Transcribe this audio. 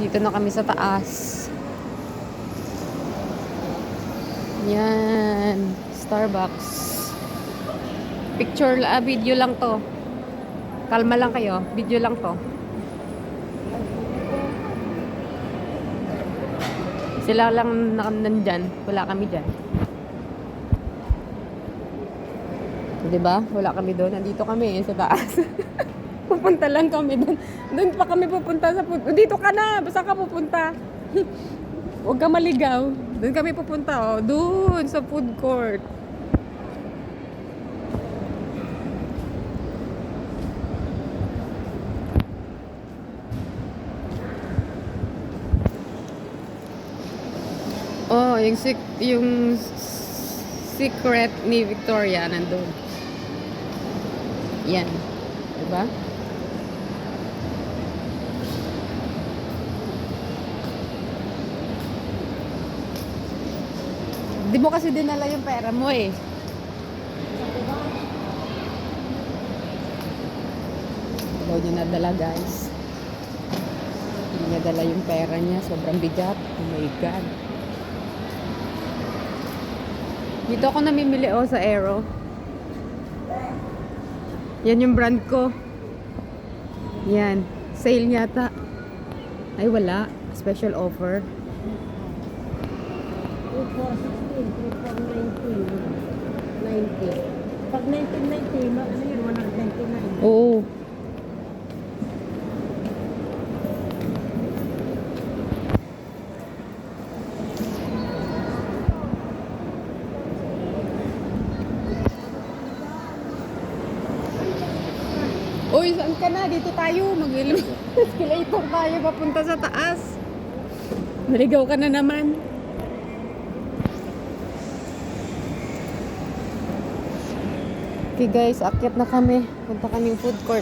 Dito na kami sa taas. Yan. Starbucks. Picture, video lang to. Kalma lang kayo. Video lang to. Sila lang nandyan. Wala kami dyan. Diba? Wala kami doon. Nandito kami sa taas. Pupunta lang kami doon. Doon pa kami pupunta sa food. Dito ka na. Basta ka pupunta. Huwag ka maligaw. Doon kami pupunta. Oh. Doon sa food court. Oh, yung secret ni Victoria nandun. Yan. Diba? Di mo kasi dinala yung pera mo eh. Daw niya nadala, guys. Hindi niya dala yung pera niya. Sobrang bigat. Oh my God. Dito ako namimili sa Aero. Yan yung brand ko. Yan. Sale yata. Ay, wala. Special offer. 416, 419, 90. Pag 1990, ano yun? 199. Oo. Uy, saan ka na? Dito tayo. Mag-escalator tayo papunta sa taas. Naligaw ka na naman. Okay guys, akyat na kami. Punta kaming food court.